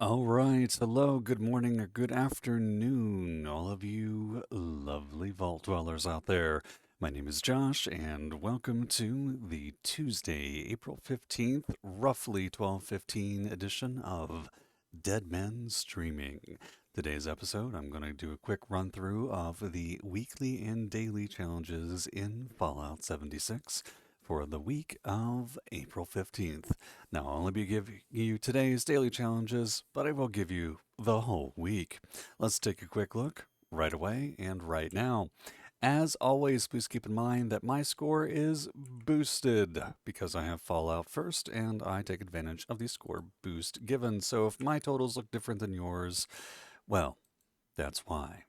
All right. Hello, good morning, or good afternoon, all of you lovely vault dwellers out there. My name is Josh, and welcome to the Tuesday, April 15th, roughly 12:15 edition of Dead Men Streaming. Today's episode, I'm going to do a quick run through of the weekly and daily challenges in Fallout 76 for the week of April 15th. Now, I'll only be giving you today's daily challenges, but I will give you the whole week. Let's take a quick look right away and right now. As always, please keep in mind that my score is boosted because I have Fallout first and I take advantage of the score boost given. So if my totals look different than yours, well, that's why.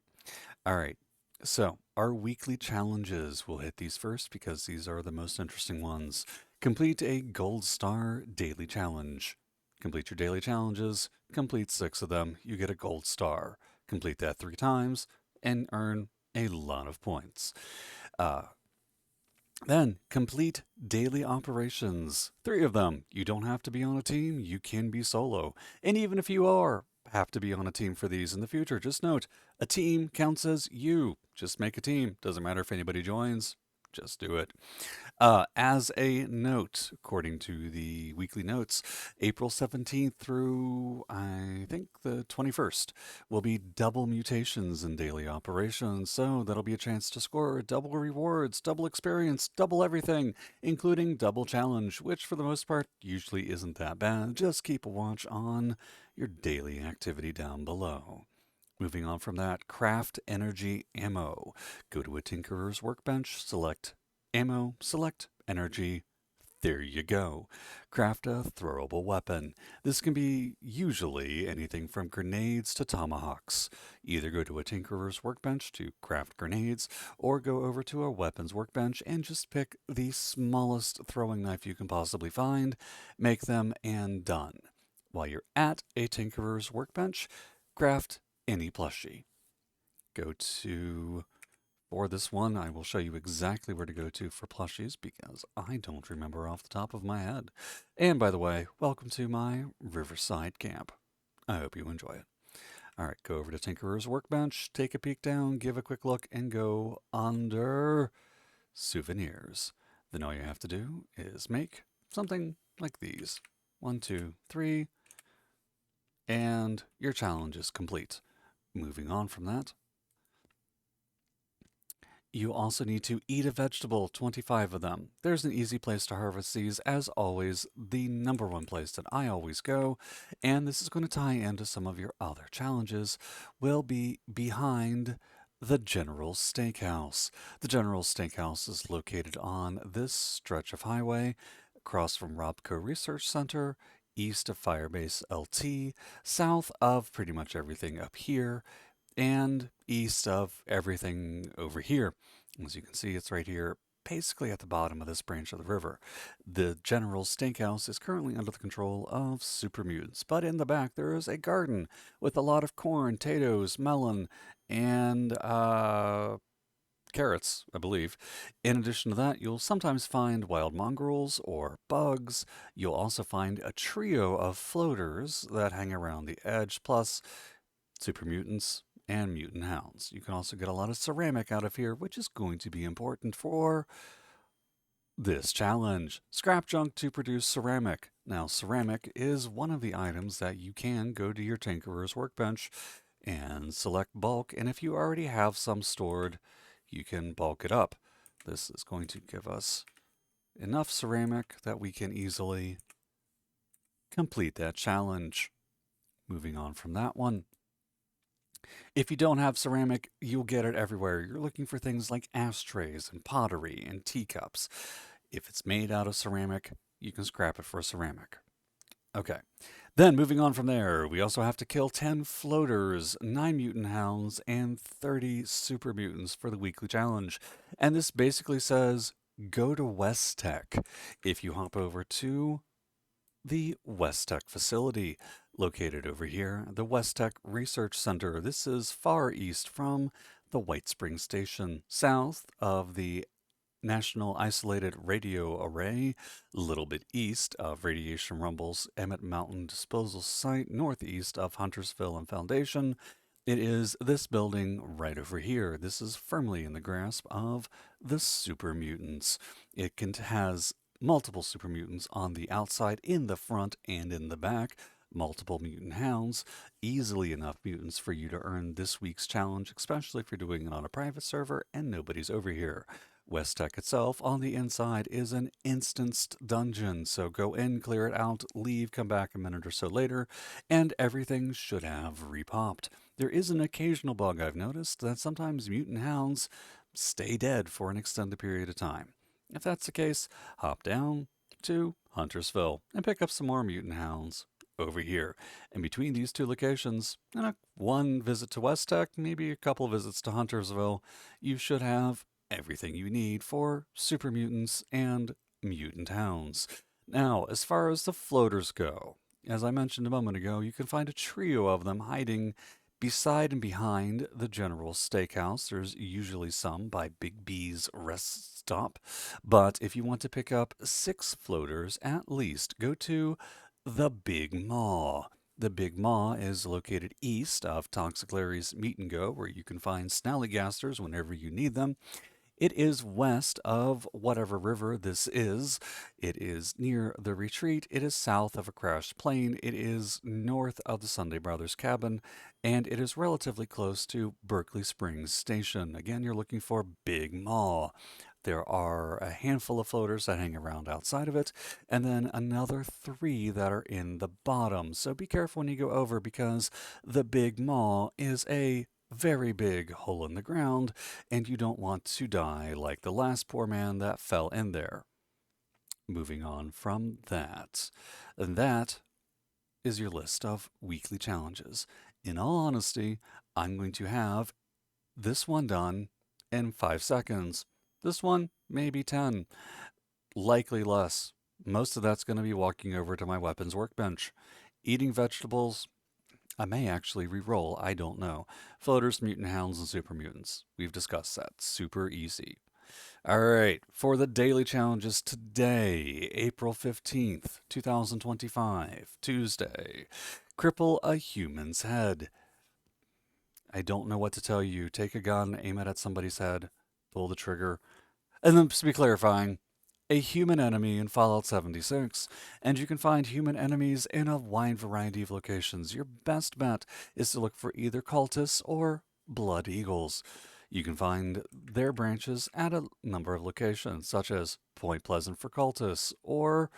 All right. So, our weekly challenges, we'll hit these first because these are the most interesting ones. Complete a gold star daily challenge. Complete your daily challenges, complete 6 of them, you get a gold star. Complete that 3 times and earn a lot of points. Uh, then complete daily operations. 3 of them. You don't have to be on a team, you can be solo. And even if you have to be on a team for these in the future, just note a team counts as you. Just make a team. Doesn't matter if anybody joins, just do it. As a note, according to the weekly notes, April 17th through I think the 21st will be double mutations in daily operations. So that'll be a chance to score double rewards, double experience, double everything, including double challenge, which for the most part usually isn't that bad. Just keep a watch on your daily activity down below. Moving on from that, craft energy ammo. Go to a tinkerer's workbench, select ammo, select energy. There you go. Craft a throwable weapon. This can be usually anything from grenades to tomahawks. Either go to a tinkerer's workbench to craft grenades, or go over to a weapons workbench and just pick the smallest throwing knife you can possibly find, make them, and done. While you're at a tinkerer's workbench, craft any plushie. Go to, for this one, I will show you exactly where to go to for plushies because I don't remember off the top of my head. And by the way, welcome to my Riverside camp. I hope you enjoy it. All right, go over to Tinkerer's Workbench, take a peek down, give a quick look, and go under souvenirs. Then all you have to do is make something like these. One, two, three, and your challenge is complete. Moving on from that, you also need to eat a vegetable, 25 of them. There's an easy place to harvest these, as always, the number one place that I always go, and this is going to tie into some of your other challenges, will be behind the General Steakhouse. The General Steakhouse is located on this stretch of highway, across from Robco Research Center, east of Firebase LT, south of pretty much everything up here, and east of everything over here. As you can see, it's right here, basically at the bottom of this branch of the river. The General Steakhouse is currently under the control of Super Mutants, but in the back there is a garden with a lot of corn, potatoes, melon, and carrots, I believe. In addition to that, you'll sometimes find wild mongrels or bugs. You'll also find a trio of floaters that hang around the edge, plus super mutants, and mutant hounds. You can also get a lot of ceramic out of here, which is going to be important for this challenge. Scrap junk to produce ceramic. Now, ceramic is one of the items that you can go to your tinkerer's workbench and select bulk, and if you already have some stored, you can bulk it up. This is going to give us enough ceramic that we can easily complete that challenge. Moving on from that one. If you don't have ceramic, you'll get it everywhere. You're looking for things like ashtrays and pottery and teacups. If it's made out of ceramic, you can scrap it for ceramic. Okay. Then moving on from there, we also have to kill 10 floaters, 9 mutant hounds, and 30 super mutants for the weekly challenge. And this basically says go to West Tech. If you hop over to the West Tech facility, located over here, the West Tech Research Center. This is far east from the White Springs Station, south of the National Isolated Radio Array, a little bit east of Radiation Rumble's Emmett Mountain Disposal Site, northeast of Huntersville and Foundation. It is this building right over here. This is firmly in the grasp of the Super Mutants. Has multiple Super Mutants on the outside, in the front, and in the back. Multiple mutant hounds, easily enough mutants for you to earn this week's challenge, especially if you're doing it on a private server and nobody's over here. West Tech itself on the inside is an instanced dungeon, so go in, clear it out, leave, come back a minute or so later, and everything should have repopped. There is an occasional bug I've noticed that sometimes mutant hounds stay dead for an extended period of time. If that's the case, hop down to Huntersville and pick up some more mutant hounds over here. In between these two locations, and one visit to West Tech, maybe a couple visits to Huntersville, you should have everything you need for super mutants and mutant hounds. Now, as far as the floaters go, as I mentioned a moment ago, you can find a trio of them hiding beside and behind the General Steakhouse. There's usually some by Big B's Rest Stop. But if you want to pick up 6 floaters at least, go to the Big Maw. The Big Maw is located east of Toxic Larry's Meet and Go, where you can find snallygasters whenever you need them. It is west of whatever river this is. It is near the retreat. It is south of a crashed plane. It is north of the Sunday Brothers cabin. And it is relatively close to Berkeley Springs Station. Again, you're looking for Big Maw. There are a handful of floaters that hang around outside of it, and then another 3 that are in the bottom. So be careful when you go over, because the Big Maw is a very big hole in the ground, and you don't want to die like the last poor man that fell in there. Moving on from that. And that is your list of weekly challenges. In all honesty, I'm going to have this one done in 5 seconds. This one, maybe 10. Likely less. Most of that's going to be walking over to my weapons workbench. Eating vegetables, I may actually re-roll, I don't know. Floaters, mutant hounds, and super mutants. We've discussed that. Super easy. Alright, for the daily challenges today, April 15th, 2025, Tuesday. Cripple a human's head. I don't know what to tell you. Take a gun, aim it at somebody's head, pull the trigger. And then, to be clarifying, a human enemy in Fallout 76, and you can find human enemies in a wide variety of locations. Your best bet is to look for either cultists or blood eagles. You can find their branches at a number of locations, such as Point Pleasant for cultists, or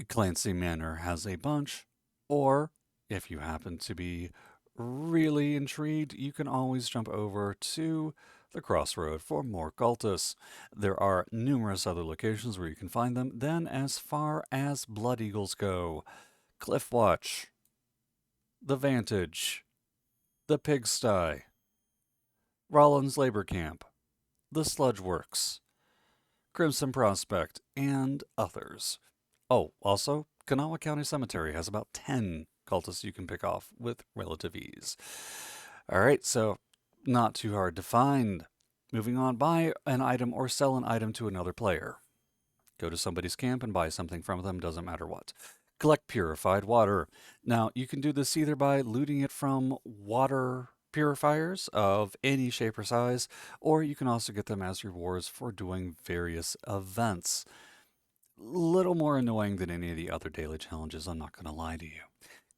Clancy Manor has a bunch, or if you happen to be really intrigued, you can always jump over to the Crossroad for more cultists. There are numerous other locations where you can find them. Then, as far as Blood Eagles go, Cliffwatch, the Vantage, the Pigsty, Rollins Labor Camp, the Sludge Works, Crimson Prospect, and others. Oh, also, Kanawha County Cemetery has about 10 cultists you can pick off with relative ease. All right, so not too hard to find. Moving on, buy an item or sell an item to another player. Go to somebody's camp and buy something from them, doesn't matter what. Collect purified water. Now, you can do this either by looting it from water purifiers of any shape or size, or you can also get them as rewards for doing various events. Little more annoying than any of the other daily challenges, I'm not going to lie to you.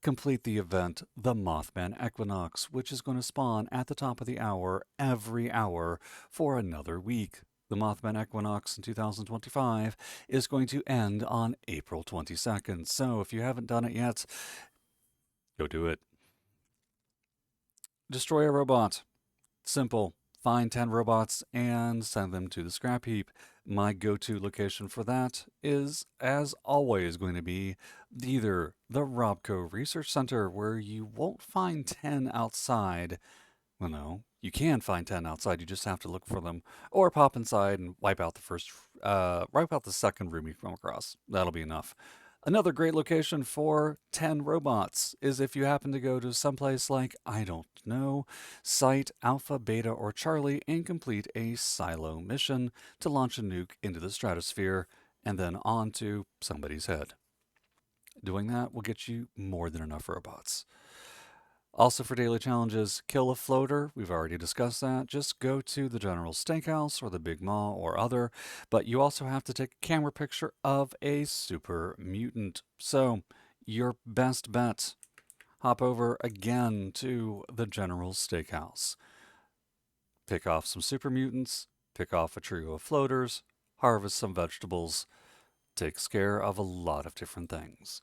Complete the event, the Mothman Equinox, which is going to spawn at the top of the hour every hour for another week. The Mothman Equinox in 2025 is going to end on April 22nd. So if you haven't done it yet, go do it. Destroy a robot. Simple. Find 10 robots and send them to the scrap heap. My go-to location for that is, as always, going to be either the Robco Research Center, where you won't find 10 outside. Well, no, you can find 10 outside. You just have to look for them, or pop inside and wipe out the second room you come across. That'll be enough. Another great location for 10 robots is if you happen to go to someplace like, I don't know, Site Alpha, Beta, or Charlie and complete a silo mission to launch a nuke into the stratosphere and then onto somebody's head. Doing that will get you more than enough robots. Also, for daily challenges, kill a floater. We've already discussed that. Just go to the General Steakhouse or the Big Mall or other. But you also have to take a camera picture of a super mutant. So, your best bet, hop over again to the General Steakhouse. Pick off some super mutants, pick off a trio of floaters, harvest some vegetables. Takes care of a lot of different things.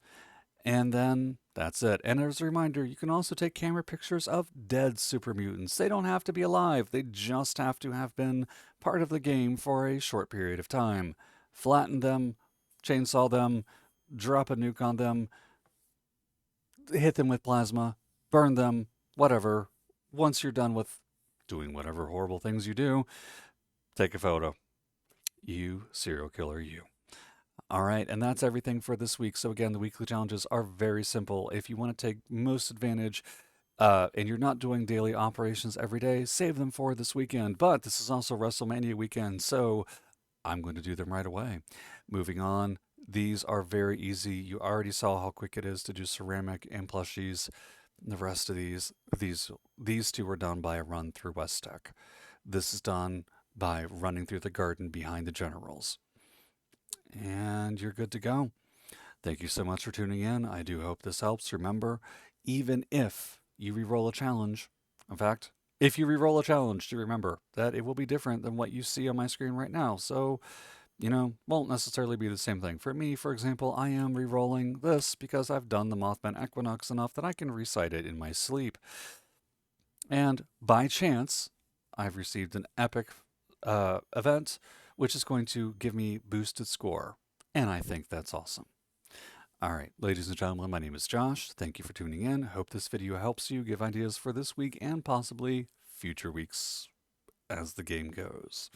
And then that's it. And as a reminder, you can also take camera pictures of dead super mutants. They don't have to be alive, they just have to have been part of the game for a short period of time. Flatten them, chainsaw them, drop a nuke on them, hit them with plasma, burn them, whatever. Once you're done with doing whatever horrible things you do, take a photo. You serial killer, you. All right, and that's everything for this week. So, again, the weekly challenges are very simple. If you want to take most advantage and you're not doing daily operations every day, save them for this weekend. But this is also WrestleMania weekend, so I'm going to do them right away. Moving on, these are very easy. You already saw how quick it is to do ceramic and plushies. The rest of these two were done by a run through West Tech. This is done by running through the garden behind the generals. And you're good to go. Thank you so much for tuning in. I do hope this helps. Remember, even if you re-roll a challenge, in fact, if you re-roll a challenge, do remember that it will be different than what you see on my screen right now. So, won't necessarily be the same thing. For me, for example, I am re-rolling this because I've done the Mothman Equinox enough that I can recite it in my sleep. And by chance, I've received an epic event, which is going to give me boosted score. And I think that's awesome. All right, ladies and gentlemen, my name is Josh. Thank you for tuning in. Hope this video helps you give ideas for this week and possibly future weeks as the game goes.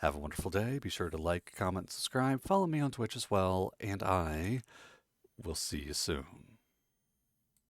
Have a wonderful day. Be sure to like, comment, subscribe, follow me on Twitch as well, and I will see you soon.